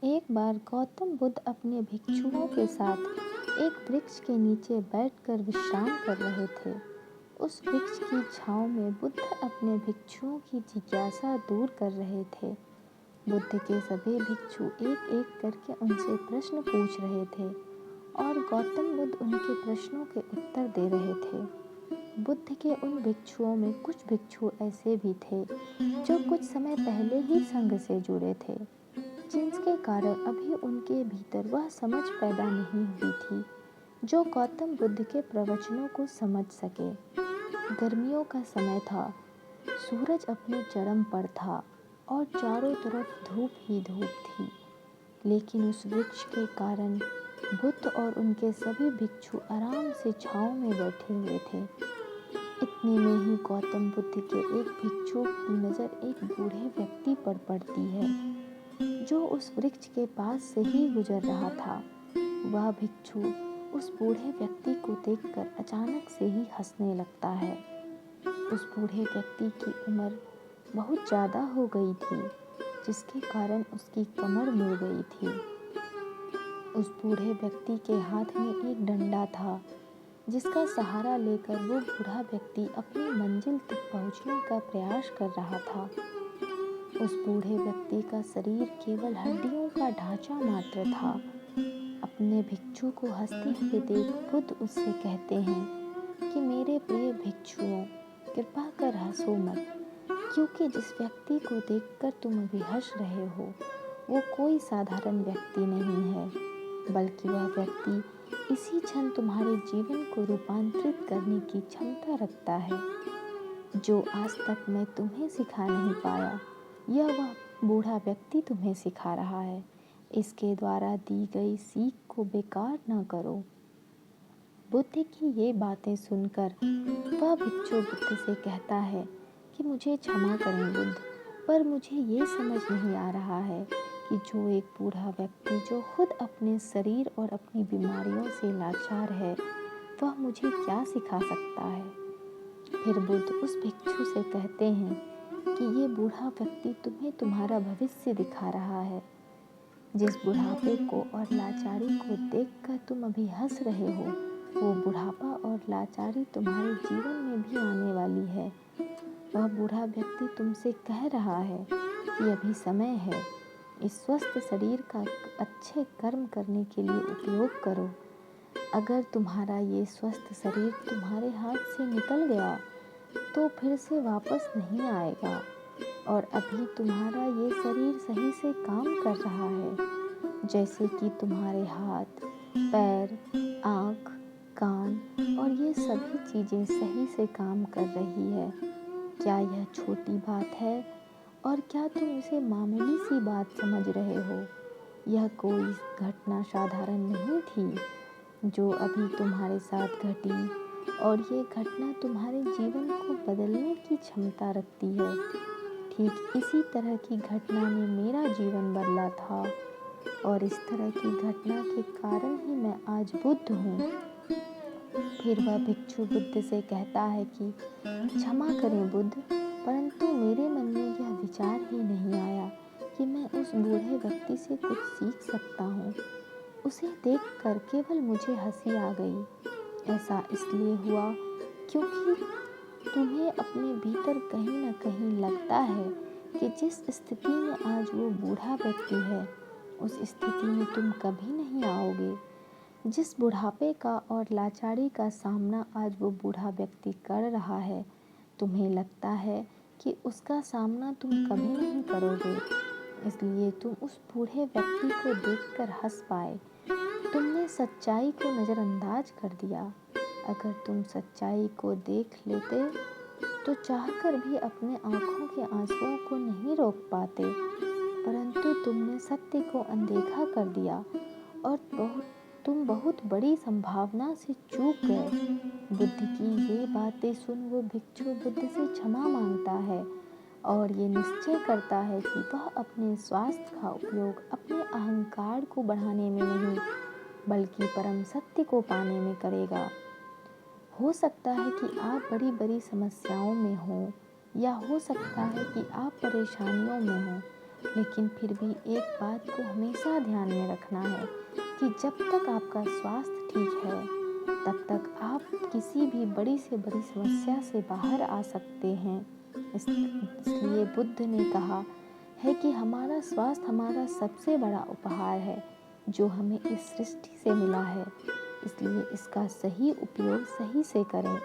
एक बार गौतम बुद्ध अपने भिक्षुओं के साथ एक वृक्ष के नीचे बैठकर विश्राम कर रहे थे। उस वृक्ष की छांव में बुद्ध अपने भिक्षुओं की जिज्ञासा दूर कर रहे थे। बुद्ध के सभी भिक्षु एक एक करके उनसे प्रश्न पूछ रहे थे और गौतम बुद्ध उनके प्रश्नों के उत्तर दे रहे थे। बुद्ध के उन भिक्षुओं में कुछ भिक्षु ऐसे भी थे जो कुछ समय पहले ही संघ से जुड़े थे, जिसके कारण अभी उनके भीतर वह समझ पैदा नहीं हुई थी जो गौतम बुद्ध के प्रवचनों को समझ सके। गर्मियों का समय था, सूरज अपने चरम पर था और चारों तरफ धूप ही धूप थी, लेकिन उस वृक्ष के कारण बुद्ध और उनके सभी भिक्षु आराम से छांव में बैठे हुए थे। इतने में ही गौतम बुद्ध के एक भिक्षु की नज़र एक बूढ़े व्यक्ति पर पड़ती है जो उस वृक्ष के पास से ही गुजर रहा था। वह भिक्षु उस बूढ़े व्यक्ति को देखकर अचानक से ही हंसने लगता है। उस बूढ़े व्यक्ति की उम्र बहुत ज़्यादा हो गई थी, जिसके कारण उसकी कमर मुड़ गई थी। उस बूढ़े व्यक्ति के हाथ में एक डंडा था, जिसका सहारा लेकर वो बूढ़ा व्यक्ति अपनी मंजिल तक पहुंचने का प्रयास कर रहा था। उस बूढ़े व्यक्ति का शरीर केवल हड्डियों का ढांचा मात्र था। अपने भिक्षु को हंसते हुए देख बुद्ध उससे कहते हैं कि मेरे प्रिय भिक्षुओं, कृपा कर हंसो मत, क्योंकि जिस व्यक्ति को देखकर तुम अभी हंस रहे हो वो कोई साधारण व्यक्ति नहीं है, बल्कि वह व्यक्ति इसी क्षण तुम्हारे जीवन को रूपांतरित करने की क्षमता रखता है। जो आज तक मैं तुम्हें सिखा नहीं पाया, यह वह बूढ़ा व्यक्ति तुम्हें सिखा रहा है। इसके द्वारा दी गई सीख को बेकार न करो। बुद्ध की ये बातें सुनकर वह भिक्षु बुद्ध से कहता है कि मुझे क्षमा करें बुद्ध, पर मुझे ये समझ नहीं आ रहा है कि जो एक बूढ़ा व्यक्ति जो खुद अपने शरीर और अपनी बीमारियों से लाचार है, वह मुझे क्या सिखा सकता है। फिर बुद्ध उस भिक्षु से कहते हैं कि ये बूढ़ा व्यक्ति तुम्हें तुम्हारा भविष्य दिखा रहा है। जिस बुढ़ापे को और लाचारी को देखकर तुम अभी हंस रहे हो, वो बुढ़ापा और लाचारी तुम्हारे जीवन में भी आने वाली है। वह बूढ़ा व्यक्ति तुमसे कह रहा है कि अभी समय है, इस स्वस्थ शरीर का अच्छे कर्म करने के लिए उपयोग करो। अगर तुम्हारा ये स्वस्थ शरीर तुम्हारे हाथ से निकल गया तो फिर से वापस नहीं आएगा, और अभी तुम्हारा ये शरीर सही से काम कर रहा है, जैसे कि तुम्हारे हाथ, पैर, आँख, कान और ये सभी चीज़ें सही से काम कर रही है। क्या यह छोटी बात है और क्या तुम इसे मामूली सी बात समझ रहे हो? यह कोई घटना साधारण नहीं थी जो अभी तुम्हारे साथ घटी, और ये घटना तुम्हारे जीवन को बदलने की क्षमता रखती है। ठीक इसी तरह की घटना ने मेरा जीवन बदला था, और इस तरह की घटना के कारण ही मैं आज बुद्ध हूँ। फिर वह भिक्षु बुद्ध से कहता है कि क्षमा करें बुद्ध, परंतु मेरे मन में यह विचार ही नहीं आया कि मैं उस बूढ़े व्यक्ति से कुछ सीख सकता हूँ। उसे देखकर केवल मुझे हंसी आ गई। ऐसा इसलिए हुआ क्योंकि तुम्हें अपने भीतर कहीं न कहीं लगता है कि जिस स्थिति में आज वो बूढ़ा व्यक्ति है, उस स्थिति में तुम कभी नहीं आओगे। जिस बुढ़ापे का और लाचारी का सामना आज वो बूढ़ा व्यक्ति कर रहा है, तुम्हें लगता है कि उसका सामना तुम कभी नहीं करोगे, इसलिए तुम उस बूढ़े व्यक्ति को देखकर हंस पाए। तुमने सच्चाई को नज़रअंदाज कर दिया। अगर तुम सच्चाई को देख लेते तो चाहकर भी अपने आँखों के आंसुओं को नहीं रोक पाते, परंतु तुमने सत्य को अनदेखा कर दिया और तुम बहुत बड़ी संभावना से चूक गए। बुद्ध की ये बातें सुन वो भिक्षु बुद्ध से क्षमा मांगता है और ये निश्चय करता है कि वह अपने स्वास्थ्य का उपयोग अपने अहंकार को बढ़ाने में नहीं, बल्कि परम सत्य को पाने में करेगा। हो सकता है कि आप बड़ी बड़ी समस्याओं में हो, या हो सकता है कि आप परेशानियों में हो, लेकिन फिर भी एक बात को हमेशा ध्यान में रखना है कि जब तक आपका स्वास्थ्य ठीक है, तब तक आप किसी भी बड़ी से बड़ी समस्या से बाहर आ सकते हैं। इसलिए बुद्ध ने कहा है कि हमारा स्वास्थ्य हमारा सबसे बड़ा उपहार है जो हमें इस सृष्टि से मिला है। इसलिए इसका सही उपयोग सही से करें।